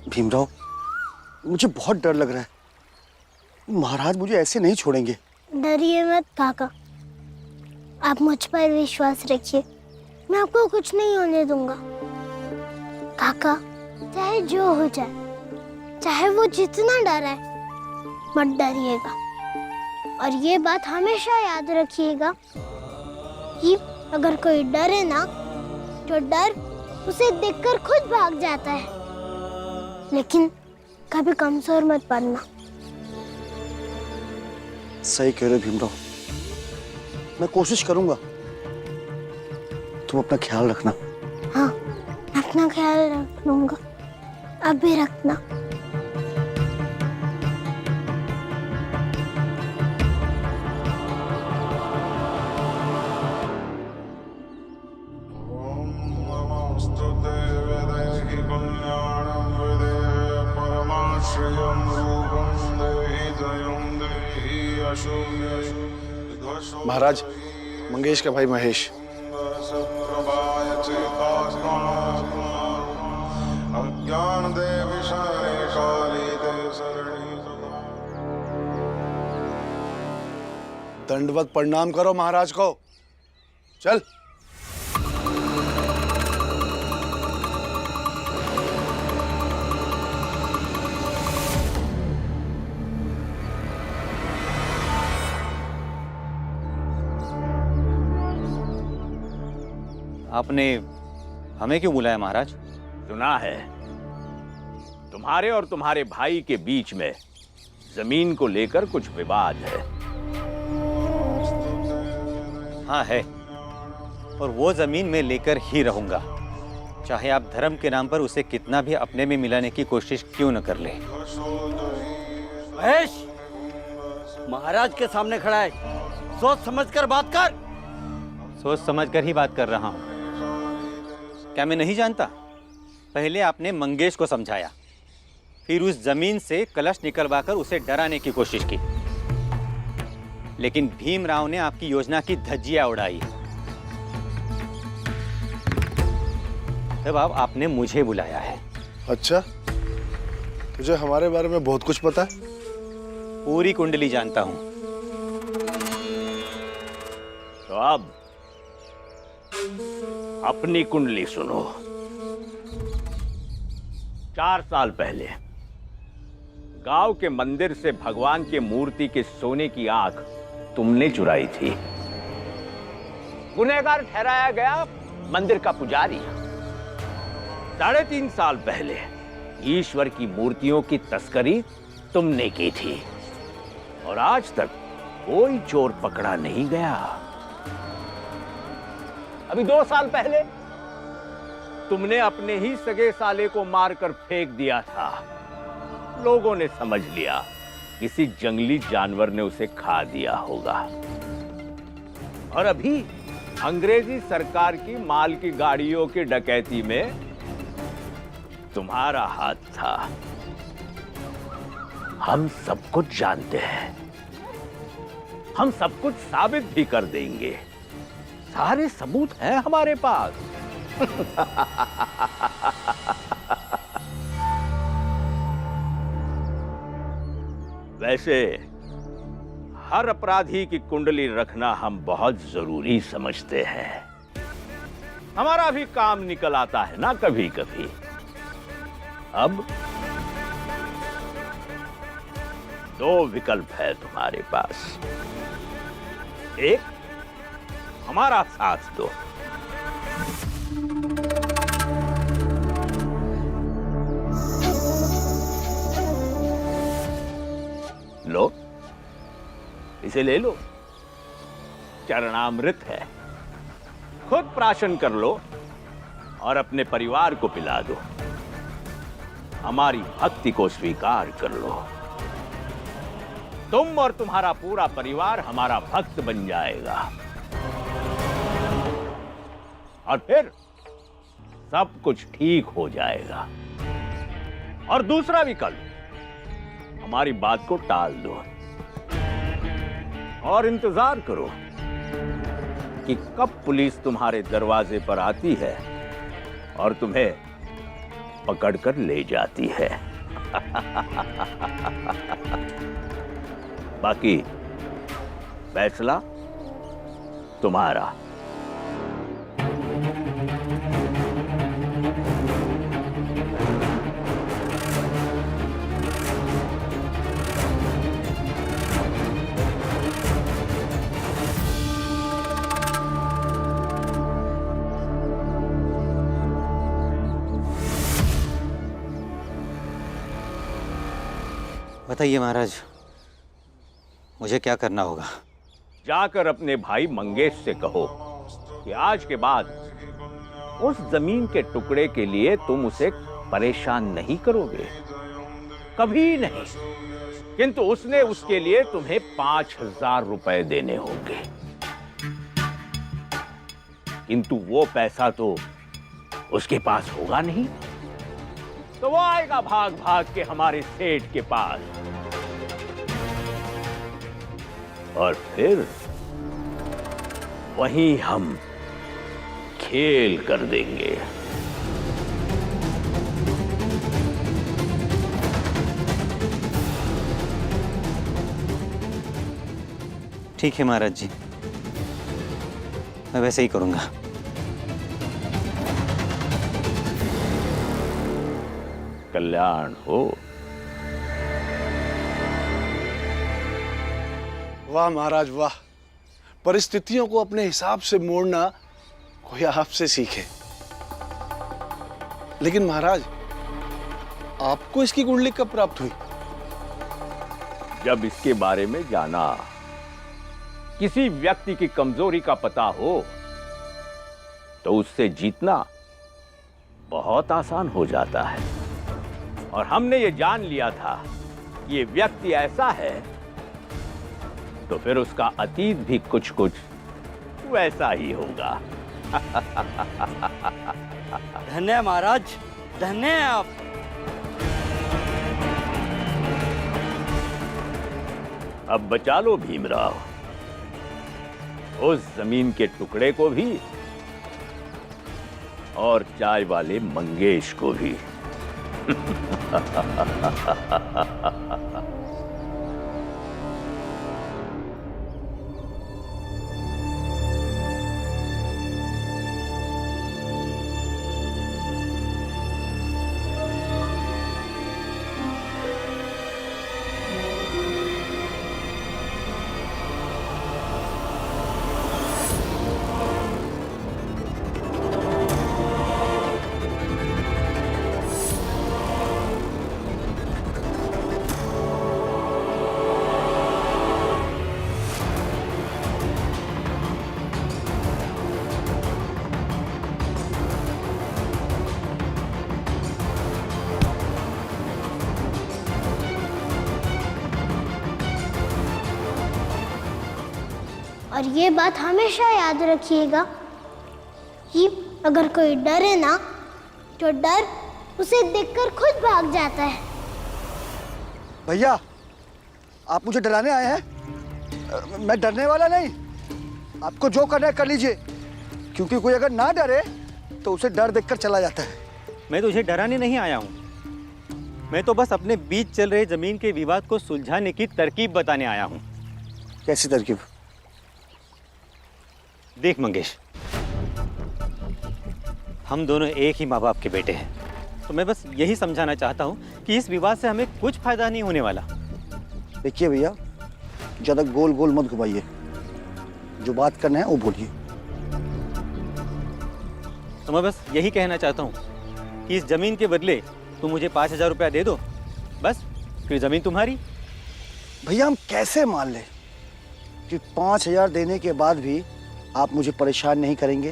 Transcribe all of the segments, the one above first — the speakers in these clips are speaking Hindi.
भीमराव, मुझे बहुत डर लग रहा है। महाराज मुझे ऐसे नहीं छोड़ेंगे। डरिए मत काका, आप मुझ पर विश्वास रखिए, मैं आपको कुछ नहीं होने दूंगा। काका, चाहे जो हो जाए, चाहे वो जितना डराए, मत डरिएगा। और ये बात हमेशा याद रखिएगा कि अगर कोई डरे ना, तो डर उसे देखकर खुद भाग जाता है। लेकिन कभी कमजोर मत पड़ना। सही कह रहे भीमराव, मैं कोशिश करूंगा। तुम अपना ख्याल रखना। हाँ, अपना ख्याल रख लूंगा। अब भी रखना। महाराज, मंगेश का भाई महेश। दंडवत प्रणाम करो महाराज को। चल। आपने हमें क्यों बुलाया महाराज? सुना है तुम्हारे और तुम्हारे भाई के बीच में जमीन को लेकर कुछ विवाद है। हाँ है, और वो जमीन मैं लेकर ही रहूंगा, चाहे आप धर्म के नाम पर उसे कितना भी अपने में मिलाने की कोशिश क्यों न कर ले। महेश, महाराज के सामने खड़ा है, सोच समझकर बात कर। सोच समझकर ही बात कर रहा हूं। क्या मैं नहीं जानता? पहले आपने मंगेश को समझाया, फिर उस जमीन से कलश निकलवाकर उसे डराने की कोशिश की, लेकिन भीमराव ने आपकी योजना की धज्जियां उड़ाई। तब अब आपने मुझे बुलाया है। अच्छा, तुझे हमारे बारे में बहुत कुछ पता है? पूरी कुंडली जानता हूं। तो अब अपनी कुंडली सुनो। 4 साल पहले गांव के मंदिर से भगवान के मूर्ति के सोने की आंख तुमने चुराई थी। गुनहगार ठहराया गया मंदिर का पुजारी। 3.5 साल पहले ईश्वर की मूर्तियों की तस्करी तुमने की थी, और आज तक कोई चोर पकड़ा नहीं गया। अभी 2 साल पहले तुमने अपने ही सगे साले को मारकर फेंक दिया था। लोगों ने समझ लिया किसी जंगली जानवर ने उसे खा दिया होगा। और अभी अंग्रेजी सरकार की माल की गाड़ियों की डकैती में तुम्हारा हाथ था। हम सब कुछ जानते हैं, हम सब कुछ साबित भी कर देंगे। सारे सबूत हैं हमारे पास। वैसे हर अपराधी की कुंडली रखना हम बहुत जरूरी समझते हैं। हमारा भी काम निकल आता है ना कभी कभी। अब 2 विकल्प है तुम्हारे पास। एक, हमारा साथ दो। लो, इसे ले लो, चरणामृत है। खुद प्राशन कर लो और अपने परिवार को पिला दो। हमारी भक्ति को स्वीकार कर लो। तुम और तुम्हारा पूरा परिवार हमारा भक्त बन जाएगा, और फिर सब कुछ ठीक हो जाएगा। और दूसरा विकल्प, हमारी बात को टाल दो और इंतजार करो कि कब पुलिस तुम्हारे दरवाजे पर आती है और तुम्हें पकड़कर ले जाती है। बाकी फैसला तुम्हारा। बताइए महाराज, मुझे क्या करना होगा? जाकर अपने भाई मंगेश से कहो कि आज के बाद उस जमीन के टुकड़े के लिए तुम उसे परेशान नहीं करोगे, कभी नहीं। किंतु उसने उसके लिए तुम्हें 5,000 रुपए देने होंगे। किंतु वो पैसा तो उसके पास होगा नहीं, तो वो आएगा भाग भाग के हमारे सेठ के पास, और फिर वहीं हम खेल कर देंगे। ठीक है महाराज जी, मैं वैसे ही करूंगा। कल्याण हो। वाह महाराज वाह, परिस्थितियों को अपने हिसाब से मोड़ना कोई आपसे सीखे। लेकिन महाराज, आपको इसकी कुंडली कब प्राप्त हुई? जब इसके बारे में जाना। किसी व्यक्ति की कमजोरी का पता हो तो उससे जीतना बहुत आसान हो जाता है, और हमने ये जान लिया था ये व्यक्ति ऐसा है, तो फिर उसका अतीत भी कुछ कुछ वैसा ही होगा। धन्य है महाराज, धन्य है आप। अब बचा लो भीमराव, उस जमीन के टुकड़े को भी और चाय वाले मंगेश को भी। और ये बात हमेशा याद रखिएगा कि अगर कोई डरे ना, तो डर उसे देखकर खुद भाग जाता है। भैया, आप मुझे डराने आए हैं? मैं डरने वाला नहीं। आपको जो करना है कर लीजिए, क्योंकि कोई अगर ना डरे तो उसे डर देखकर चला जाता है। मैं तुझे डराने नहीं आया हूँ, मैं तो बस अपने बीच चल रहे जमीन के विवाद को सुलझाने की तरकीब बताने आया हूँ। कैसी तरकीब? देख मंगेश, हम दोनों एक ही माँ बाप के बेटे हैं, तो मैं बस यही समझाना चाहता हूँ कि इस विवाद से हमें कुछ फायदा नहीं होने वाला। देखिए भैया, ज्यादा गोल गोल मत घुमाइए, जो बात करना है वो बोलिए। तो मैं बस यही कहना चाहता हूँ कि इस जमीन के बदले तुम मुझे 5,000 रुपया दे दो, बस फिर जमीन तुम्हारी। भैया, हम कैसे मान लें कि 5,000 देने के बाद भी आप मुझे परेशान नहीं करेंगे,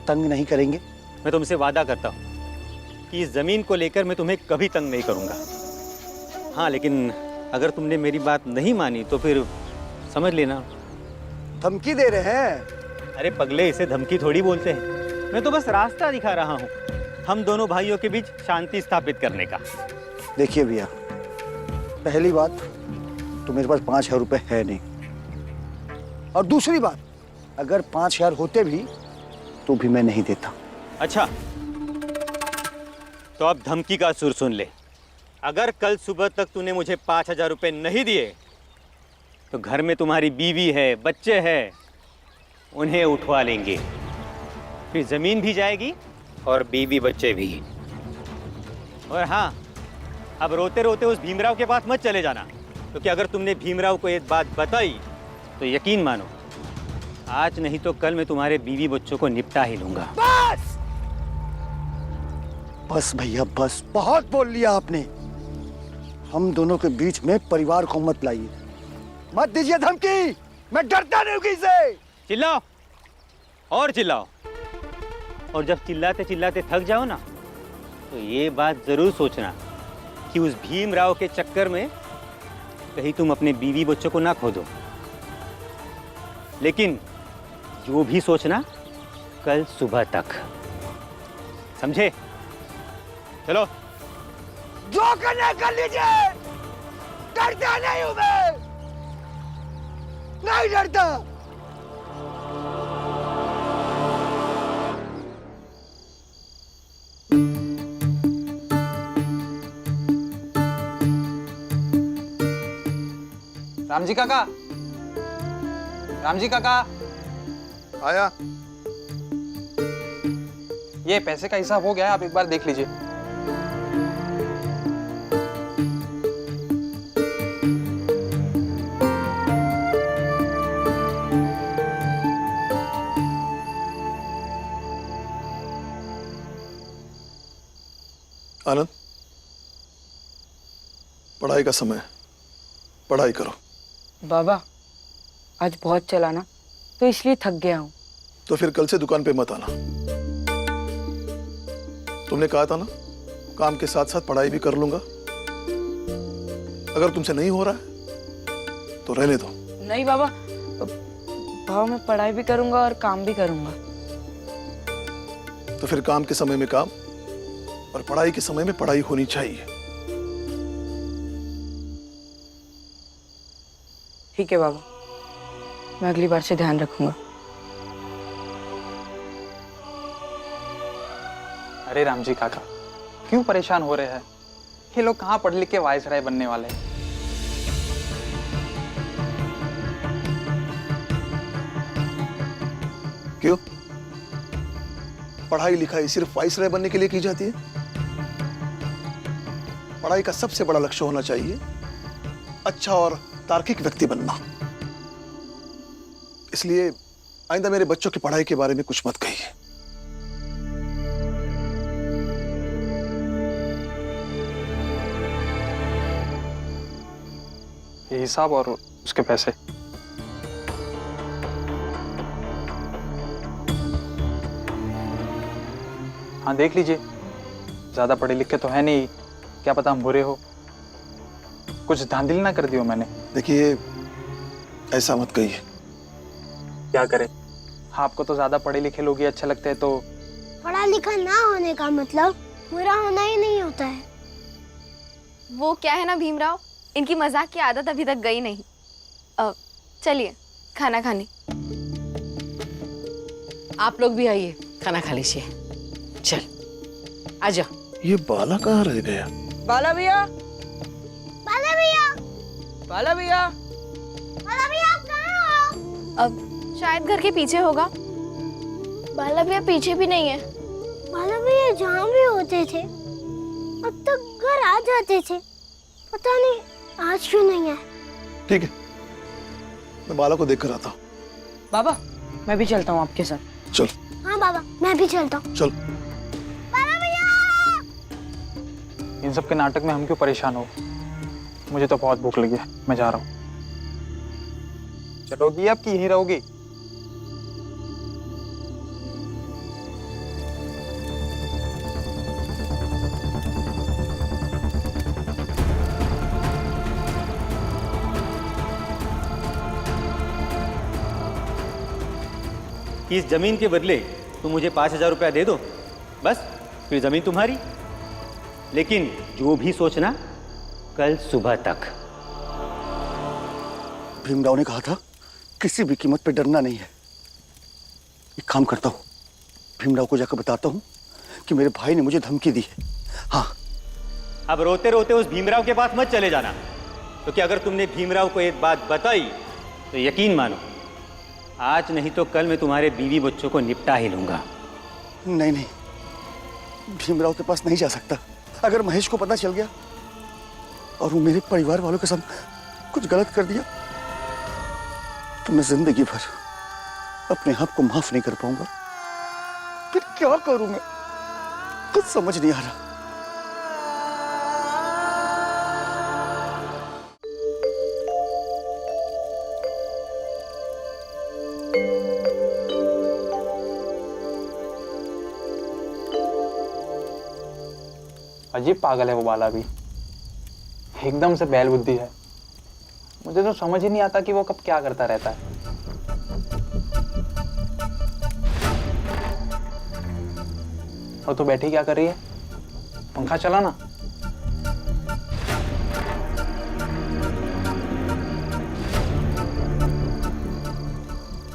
तंग नहीं करेंगे? मैं तुमसे वादा करता हूँ कि इस जमीन को लेकर मैं तुम्हें कभी तंग नहीं करूँगा। हाँ, लेकिन अगर तुमने मेरी बात नहीं मानी तो फिर समझ लेना। धमकी दे रहे हैं? अरे पगले, इसे धमकी थोड़ी बोलते हैं, मैं तो बस रास्ता दिखा रहा हूँ हम दोनों भाइयों के बीच शांति स्थापित करने का। देखिए भैया, पहली बात तो मेरे पास 5,000 रुपये है नहीं, और दूसरी बात, अगर 5,000 होते भी तो भी मैं नहीं देता। अच्छा, तो अब धमकी का सुर सुन ले। अगर कल सुबह तक तूने मुझे 5,000 रुपये नहीं दिए तो घर में तुम्हारी बीवी है, बच्चे हैं, उन्हें उठवा लेंगे। फिर ज़मीन भी जाएगी और बीवी बच्चे भी। और हाँ, अब रोते रोते उस भीमराव के पास मत चले जाना, क्योंकि अगर तुमने भीमराव को एक बात बताई तो यकीन मानो, आज नहीं तो कल मैं तुम्हारे बीवी बच्चों को निपटा ही लूंगा। बस भैया बस, बहुत बोल लिया आपने। हम दोनों के बीच में परिवार को मत लाइए, मत दीजिए धमकी। मैं डरता नहीं हूं किसी से। चिल्लाओ और चिल्लाओ, और जब चिल्लाते चिल्लाते थक जाओ ना, तो ये बात जरूर सोचना कि उस भीमराव के चक्कर में कहीं तुम अपने बीवी बच्चों को ना खो दो। लेकिन जो भी सोचना कल सुबह तक, समझे? चलो। जो करना कर लीजिए, डरता नहीं हूं मैं, नहीं डरता। रामजी काका, रामजी काका, आया। ये पैसे का हिसाब हो गया है, आप एक बार देख लीजिए। आनंद, पढ़ाई का समय है, पढ़ाई करो। बाबा, आज बहुत चला ना, तो इसलिए थक गया हूँ। तो फिर कल से दुकान पे मत आना। तुमने कहा था ना, काम के साथ साथ पढ़ाई भी कर लूंगा। अगर तुमसे नहीं हो रहा है तो रहने दो। नहीं बाबा, भाव मैं पढ़ाई भी करूंगा और काम भी करूंगा। तो फिर काम के समय में काम और पढ़ाई के समय में पढ़ाई होनी चाहिए। ठीक है बाबा, मैं अगली बार से ध्यान रखूंगा। अरे रामजी काका, क्यों परेशान हो रहे हैं? ये लोग कहाँ पढ़ लिख के वायसराय बनने वाले हैं। क्यों? पढ़ाई लिखाई सिर्फ वाइसराय बनने के लिए की जाती है? पढ़ाई का सबसे बड़ा लक्ष्य होना चाहिए अच्छा और तार्किक व्यक्ति बनना। इसलिए आइंदा मेरे बच्चों की पढ़ाई के बारे में कुछ मत कहिए। ये हिसाब और उसके पैसे। हाँ देख लीजिए, ज्यादा पढ़े लिखे तो है नहीं, क्या पता हम बुरे हो। कुछ धांधली ना कर दियो मैंने। देखिए, ऐसा मत कहिए। क्या करें, आपको तो ज्यादा पढ़े लिखे लोग ही अच्छे लगते हैं। तो पढ़ा लिखा ना होने का मतलब बुरा होना ही नहीं होता है। वो क्या है ना भीमराव, इनकी मजाक की आदत अभी तक गई नहीं। चलिए खाना खाने। आप लोग भी आइए, खाना खा लीजिए। चल आजा। ये बाला कहाँ रह गया? बाला भैया, बाला भैया, बाला भैया, बाला भैया आप कहाँ हो? अब शायद घर के पीछे होगा। बाला भैया पीछे भी नहीं है। बाला भैया जहाँ भी होते थे अब तक घर आ जाते थे, पता नहीं आज क्यों नहीं है। ठीक है, मैं बाला को देख कर आता हूँ। बाबा मैं भी चलता हूँ आपके साथ। चल। हाँ बाबा, मैं भी चलता हूँ। चल। बाला भैया! इन सब के नाटक में हम क्यों परेशान हो? मुझे तो बहुत भूख लगी है, मैं जा रहा हूँ। चलोगी अब कि यहीं रहोगी? इस जमीन के बदले तुम मुझे 5,000 रुपया दे दो, बस फिर जमीन तुम्हारी। लेकिन जो भी सोचना कल सुबह तक। भीमराव ने कहा था किसी भी कीमत पे डरना नहीं है। एक काम करता हूँ, भीमराव को जाकर बताता हूँ कि मेरे भाई ने मुझे धमकी दी है। हाँ। अब रोते रोते उस भीमराव के पास मत चले जाना, क्योंकि अगर तुमने भीमराव को एक बात बताई तो यकीन मानो, आज नहीं तो कल मैं तुम्हारे बीवी बच्चों को निपटा ही लूंगा। नहीं नहीं, भीमराव के पास नहीं जा सकता। अगर महेश को पता चल गया और वो मेरे परिवार वालों के साथ कुछ गलत कर दिया तो मैं जिंदगी भर अपने आप को माफ नहीं कर पाऊंगा। फिर क्या करूं मैं, कुछ समझ नहीं आ रहा। अजीब पागल है वो बाला भी, एकदम से बैल बुद्धि है। मुझे तो समझ ही नहीं आता कि वो कब क्या करता रहता है। और तू बैठी क्या कर रही है? पंखा चला ना।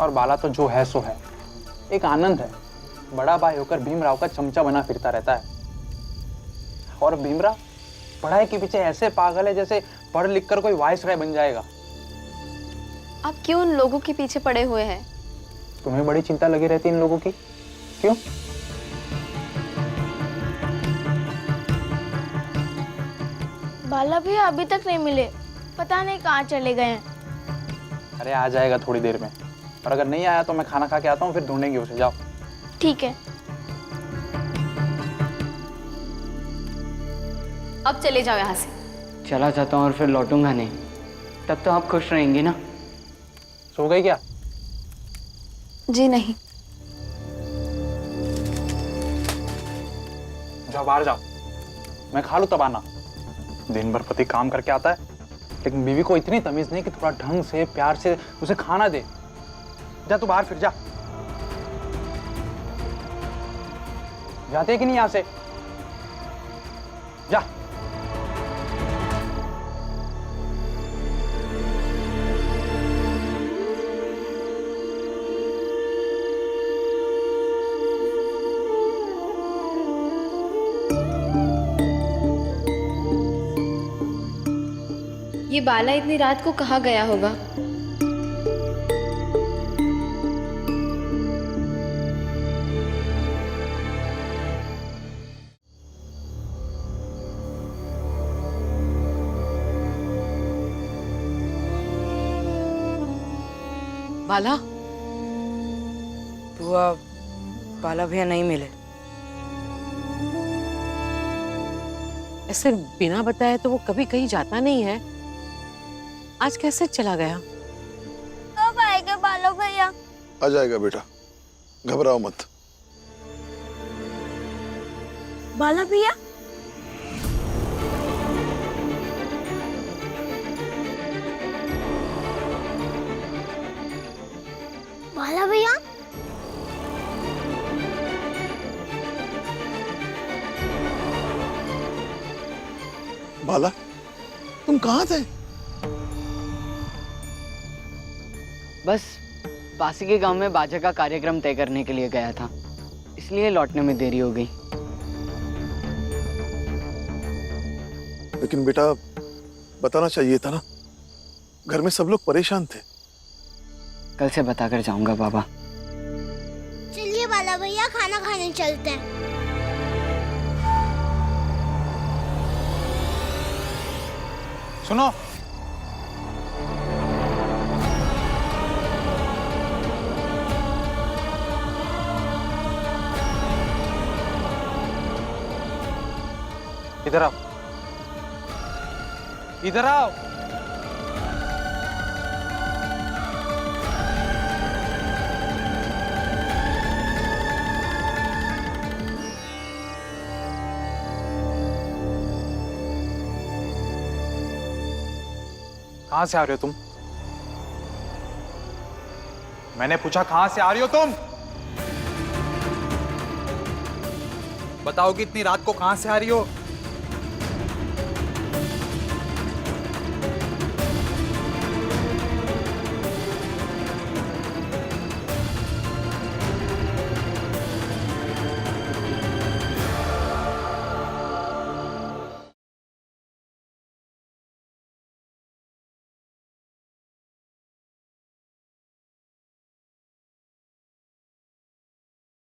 और बाला तो जो है सो है, एक आनंद है। बड़ा भाई होकर भीमराव का चमचा बना फिरता रहता है। और भीमराव पढ़ाई के पीछे ऐसे पागल है जैसे पढ़ लिख कर कोई वाइसराय बन जाएगा। आप क्यों उन लोगों के पीछे पड़े हुए हैं? तुम्हें बड़ी चिंता लगी रहती है इन लोगों की, क्यों? बाला भैया अभी तक नहीं मिले, पता नहीं कहाँ चले गए हैं। अरे आ जाएगा थोड़ी देर में, और अगर नहीं आया तो मैं खाना खा के आता हूँ, फिर ढूंढेंगे उसे। जाओ। ठीक है। अब चले जाओ यहाँ से। चला जाता हूँ और फिर लौटूंगा नहीं, तब तो आप खुश रहेंगे ना? सो गई क्या? जी नहीं। जाओ बाहर जाओ, मैं खा लूँ तब आना। दिन भर पति काम करके आता है, लेकिन बीवी को इतनी तमीज नहीं कि थोड़ा ढंग से प्यार से उसे खाना दे। जा तू बाहर, फिर जा। जाते कि नहीं यहां से? जा। ये बाला इतनी रात को कहाँ गया होगा? बाला, बुआ, बाला भैया नहीं मिले। ऐसे बिना बताए तो वो कभी कहीं जाता नहीं है, आज कैसे चला गया? कब आएगा बाला भैया? आ जाएगा बेटा, घबराओ मत। बाला भैया? बाला भैया? बाला, तुम कहाँ थे? बस पासी के गांव में बाजा का कार्यक्रम तय करने के लिए गया था, इसलिए लौटने में देरी हो गई। लेकिन बेटा बताना चाहिए था ना, घर में सब लोग परेशान थे। कल से बताकर जाऊंगा बाबा। चलिए बाला भैया, खाना खाने चलते हैं। सुनो, इधर आओ, इधर आओ। कहां से आ रहे हो तुम? मैंने पूछा कहां से आ रही हो तुम? बताओ कि इतनी रात को कहां से आ रही हो?